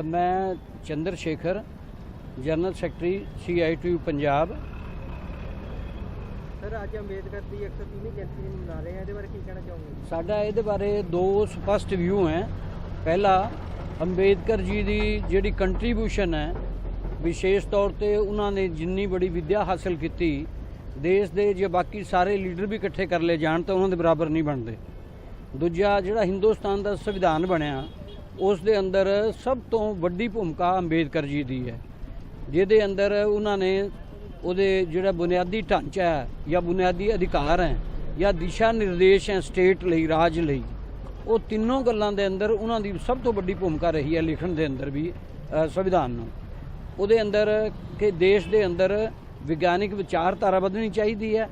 मैं Chandrashekhar general secretary CITU Punjab. Sir अज अंबेडकर की 103वीं जयंती मना रहे हैं, ਇਹਦੇ ਬਾਰੇ ਕੀ ਕਹਿਣਾ ਚਾਹੋਗੇ? साडा ਇਹਦੇ ਬਾਰੇ दो स्पष्ट व्यू हैं। पहला, अंबेडकर जी की जिहड़ी कंट्रीब्यूशन है, विशेष तौर पर उन्होंने जिन्नी बड़ी विद्या हासिल की, देश के जो बाकी सारे लीडर भी इकट्ठे कर ले जान तो उन्होंने बराबर नहीं बनते। दूजा, जिहड़ा हिंदुस्तान का संविधान बनया उस दे अंदर सब तो वड्डी भूमिका अंबेडकर जी की है, जिहदे अंदर उन्होंने उहदे जिहड़ा बुनियादी ढांचा है या बुनियादी अधिकार हैं या दिशा निर्देश हैं स्टेट लई, राज लई, वो तीनों गल्लां दे अंदर उन्हां दी सब तो वड्डी भूमिका रही है लिखण दे अंदर भी संविधान नूं। उहदे अंदर कि देश दे अंदर विज्ञानिक विचारधारा बदलनी चाहिए है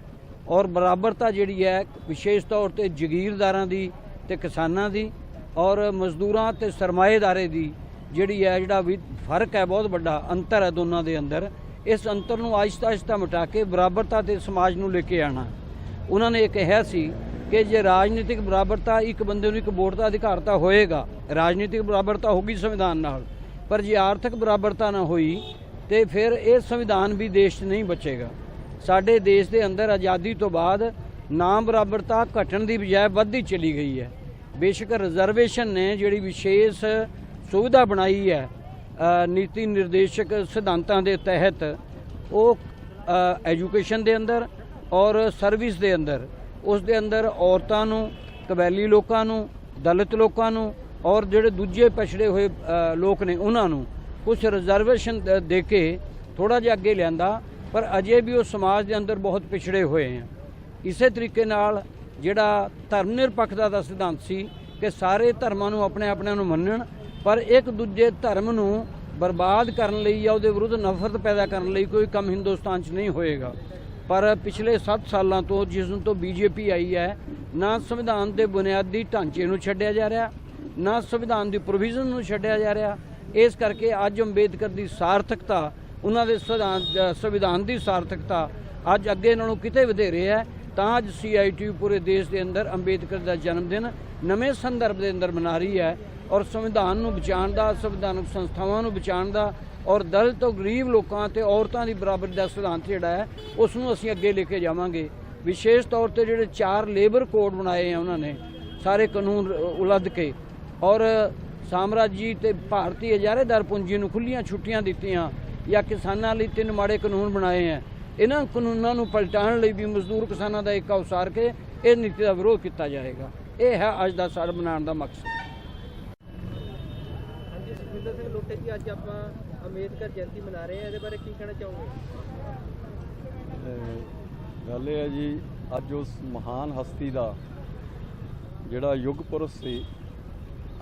और बराबरता जिहड़ी है विशेष तौर पर जगीरदारां दी ते किसानां दी और मजदूरां ते सरमाएदारे दी जिहड़ी है जिहड़ा भी फर्क है, बहुत बड़ा अंतर है दोनों के अंदर। इस अंतर नूं आहिस्ता आहिस्ता मिटा के बराबरता ते समाज नूं लेके आना। उन्होंने ये कहा सी कि जे राजनीतिक बराबरता एक बंदे नूं एक वोट का अधिकार तां होएगा, राजनीतिक बराबरता होगी संविधान नाल, पर जे आर्थिक बराबरता ना होई तो फिर ये संविधान भी देश नहीं बचेगा। साडे देश के अंदर आज़ादी तो बाद नाम बराबरता घटन की बजाय वधदी चली गई है। बेशक रिजर्वेशन ने जिहड़ी विशेष सुविधा बनाई है नीति निर्देशक सिद्धांतां दे तहत, वो एजुकेशन दे अंदर और सर्विस दे अंदर उस दे अंदर औरतां नूं, कबैली लोकां नूं, दलित लोकां नूं और जिहड़े दूजे पछड़े हुए लोग ने उन्हां नूं कुछ रिजर्वेशन दे के थोड़ा जिहा अगे लिआंदा, पर अजे भी वो समाज के अंदर बहुत पिछड़े हुए हैं। इसे तरीके नाल जिहड़ा धर्म निरपक्षता का सिद्धांत सी कि सारे धर्मां नूं अपने अपने नूं मन्नण, पर एक दूजे धर्म नूं बर्बाद करन लई या उहदे विरुद्ध नफरत पैदा करन लई कोई काम हिंदुस्तान 'च नहीं होएगा। पर पिछले 7 सालों तो जिस दिन तो BJP आई है, ना संविधान के बुनियादी ढांचे नूं छड्डिया जा रहा, ना संविधान की प्रोविजन नूं छड्डिया जा रहा। इस करके अज अंबेडकर की सार्थकता, उन्होंने संविधान की सार्थकता अज अगे नालों किते वधेरे है। तां अज CITU पूरे देश के अंदर अंबेडकर का जन्मदिन नवे संदर्भ के अंदर मना रही है और संविधान नूं बचाउण दा, संविधानक संस्थावां नूं बचाउण दा और दलित तो गरीब लोगों ते औरतां दी बराबरी का सिद्धांत जिहड़ा है उसनूं असीं अगे लेके जावांगे। विशेष तौर पर जिहड़े 4 लेबर कोड बनाए हैं उन्होंने सारे कानून उलझ के और साम्राजी ते भारतीय इजारेदार पूंजी नूं खुल्लियां छुट्टियां दित्तियां या किसानां लई 3 माड़े कानून बनाए हैं। इन्हां कानूनां नूं पलटाउण लई भी मजदूर किसानां दा एक उसार के इस नीति का विरोध किया जाएगा। यह है अज दा साडा बनाउण दा मकसद। ਹਾਂਜੀ ਸੁਖਵਿੰਦਰ ਸਿੰਘ ਲੋਟੇ जी, अज आपां अंबेडकर जयंती मना रहे हैं, ਇਹਦੇ ਬਾਰੇ ਕੀ ਕਹਿਣਾ ਚਾਹੋਗੇ? गल है जी, अज उस महान हस्ती का जिहड़ा युग पुरुष सी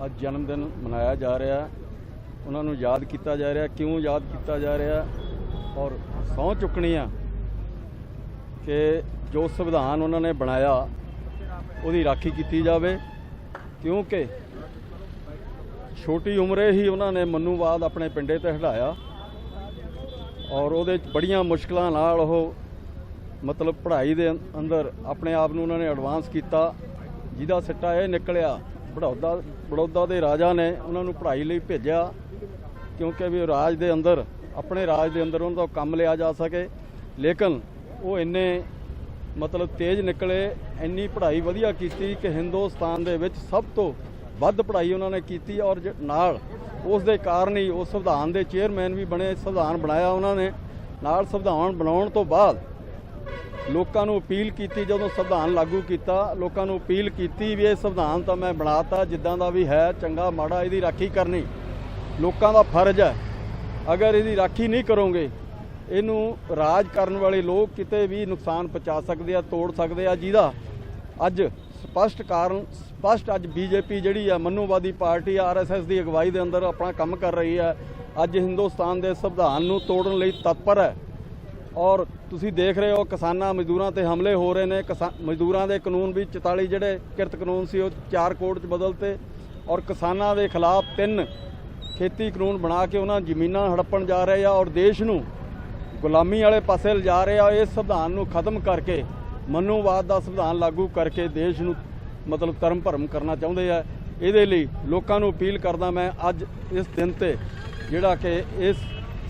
अज जन्मदिन मनाया जा रहा है, उन्होंने याद किया जा रहा। क्यों याद किया जा रहा और सौं चुकनी आ कि जो संविधान उन्होंने बनाया उसकी राखी की जाए, क्योंकि छोटी उम्रे ही उन्होंने मनुवाद अपने पिंडे ते हटाया और वो बड़ियां मुश्किलों नाल वो मतलब पढ़ाई दे अंदर अपने आप नूं उन्होंने एडवांस किया, जिहदा सिट्टा यह निकलिया बड़ौदा के राजा ने उन्होंने पढ़ाई लई भेजा, क्योंकि भी राज दे अंदर अपने राज दे अंदर उन्होंने काम लिया जा सके। लेकिन वो इन्ने मतलब तेज निकले, इन्नी पढ़ाई वधिया की कि हिंदुस्तान दे विच सब तो वध पढ़ाई उन्होंने की और नाल उस दे कारण ही उस संविधान के चेयरमैन भी बने, संविधान बनाया उन्होंने। नाल संविधान बनाउण तो बाद ਲੋਕਾਂ ਨੂੰ ਅਪੀਲ ਕੀਤੀ, ਜਦੋਂ ਸੰਵਿਧਾਨ ਲਾਗੂ ਕੀਤਾ ਲੋਕਾਂ ਨੂੰ ਅਪੀਲ ਕੀਤੀ ਵੀ ਇਹ ਸੰਵਿਧਾਨ ਤਾਂ ਮੈਂ ਬਣਾਤਾ, ਜਿੱਦਾਂ ਦਾ ਵੀ ਹੈ ਚੰਗਾ ਮਾੜਾ ਇਹਦੀ ਰਾਖੀ ਕਰਨੀ ਲੋਕਾਂ ਦਾ ਫਰਜ਼ ਹੈ। ਅਗਰ ਇਹਦੀ ਰਾਖੀ ਨਹੀਂ ਕਰੋਗੇ ਇਹਨੂੰ ਰਾਜ ਕਰਨ ਵਾਲੇ ਲੋਕ ਕਿਤੇ ਵੀ ਨੁਕਸਾਨ ਪਹੁੰਚਾ ਸਕਦੇ ਆ, ਤੋੜ ਸਕਦੇ ਆ, ਜਿਹਦਾ ਅੱਜ ਸਪਸ਼ਟ ਅੱਜ ਬੀਜੇਪੀ ਜਿਹੜੀ ਆ ਮਨੂਵਾਦੀ ਪਾਰਟੀ ਆਰਐਸਐਸ ਦੀ ਅਗਵਾਈ ਦੇ ਅੰਦਰ ਆਪਣਾ ਕੰਮ ਕਰ ਰਹੀ ਹੈ। ਅੱਜ ਹਿੰਦੁਸਤਾਨ ਦੇ ਸੰਵਿਧਾਨ ਨੂੰ ਤੋੜਨ ਲਈ ਤਤਪਰ ਹੈ। ਔਰ ਤੁਸੀਂ ਦੇਖ ਰਹੇ ਹੋ ਕਿਸਾਨਾਂ ਮਜ਼ਦੂਰਾਂ ਤੇ ਹਮਲੇ ਹੋ ਰਹੇ ਨੇ। ਮਜ਼ਦੂਰਾਂ ਦੇ ਕਾਨੂੰਨ ਵੀ 44 ਜਿਹੜੇ ਕਿਰਤ ਕਾਨੂੰਨ ਸੀ ਉਹ 4 ਕੋਡ 'ਚ ਬਦਲਤੇ ਔਰ ਕਿਸਾਨਾਂ ਦੇ ਖਿਲਾਫ 3 ਖੇਤੀ ਕਾਨੂੰਨ ਬਣਾ ਕੇ ਉਹਨਾਂ ਜ਼ਮੀਨਾਂ ਹੜੱਪਣ ਜਾ ਰਹੇ ਆ ਔਰ ਦੇਸ਼ ਨੂੰ ਗੁਲਾਮੀ ਵਾਲੇ ਪਾਸੇ ਲਿਜਾ ਰਹੇ ਆ। ਇਸ ਸੰਵਿਧਾਨ ਨੂੰ ਖਤਮ ਕਰਕੇ ਮਨੂਵਾਦ ਦਾ ਸੰਵਿਧਾਨ ਲਾਗੂ ਕਰਕੇ ਦੇਸ਼ ਨੂੰ ਮਤਲਬ ਧਰਮ ਭਰਮ ਕਰਨਾ ਚਾਹੁੰਦੇ ਆ। ਇਹਦੇ ਲਈ ਲੋਕਾਂ ਨੂੰ ਅਪੀਲ ਕਰਦਾ ਮੈਂ ਅੱਜ ਇਸ ਦਿਨ ਤੇ ਜਿਹੜਾ ਕਿ ਇਸ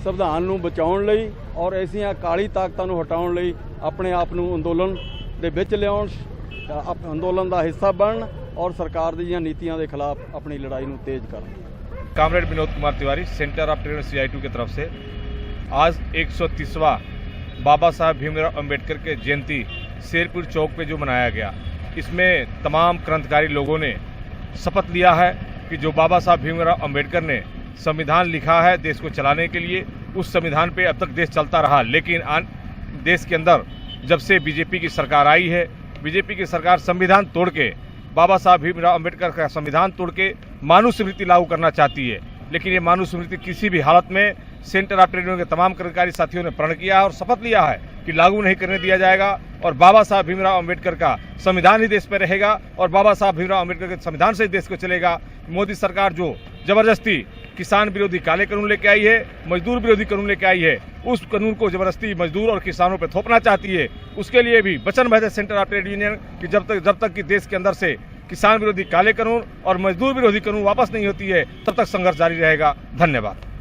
ਸੰਵਿਧਾਨ ਨੂੰ ਬਚਾਉਣ ਲਈ ਔਰ ਐਸੀਆਂ ਕਾਲੀ ਤਾਕਤਾਂ ਨੂੰ ਹਟਾਉਣ ਲਈ ਆਪਣੇ ਆਪ ਨੂੰ ਅੰਦੋਲਨ ਦੇ ਵਿੱਚ ਲਿਆਉਣ, ਅੰਦੋਲਨ ਦਾ ਹਿੱਸਾ ਬਣਨ ਔਰ ਸਰਕਾਰ ਦੀਆਂ ਨੀਤੀਆਂ ਦੇ ਖਿਲਾਫ ਆਪਣੀ ਲੜਾਈ ਨੂੰ ਤੇਜ਼ ਕਰਨ। Comrade Vinod Kumar Tiwari, centre of trade CI2 की तरफ से आज 130वां बाबा साहब भीमराव अंबेडकर के जयंती शेरपुर चौक पे जो मनाया गया, इसमें तमाम क्रांतिकारी लोगों ने शपथ लिया है कि जो बाबा साहब भीमराव अंबेडकर ने संविधान लिखा है देश को चलाने के लिए, उस संविधान पे अब तक देश चलता रहा। लेकिन देश के अंदर जब से बीजेपी की सरकार आई है, बीजेपी की सरकार संविधान तोड़ के बाबा साहब भीमराव अंबेडकर का संविधान तोड़ के मानुस्मृति लागू करना चाहती है। लेकिन ये मानुस्मृति किसी भी हालत में सेंटर ऑफ ट्रेड यूनियन के तमाम क्रांतिकारी साथियों ने प्रण किया है और शपथ लिया है कि लागू नहीं करने दिया जाएगा और बाबा साहब भीमराव अंबेडकर का संविधान ही देश में रहेगा और बाबा साहब भीमराव अंबेडकर के संविधान से ही देश को चलेगा। मोदी सरकार जो जबरदस्ती किसान विरोधी काले कानून लेके आई है, मजदूर विरोधी कानून लेके आई है, उस कानून को जबरदस्ती मजदूर और किसानों पर थोपना चाहती है। उसके लिए भी वचनबद्ध है सेंटर ऑफ ट्रेड यूनियन कि जब तक कि देश के अंदर से किसान विरोधी काले कानून और मजदूर विरोधी कानून वापस नहीं होती है तब तक संघर्ष जारी रहेगा। धन्यवाद।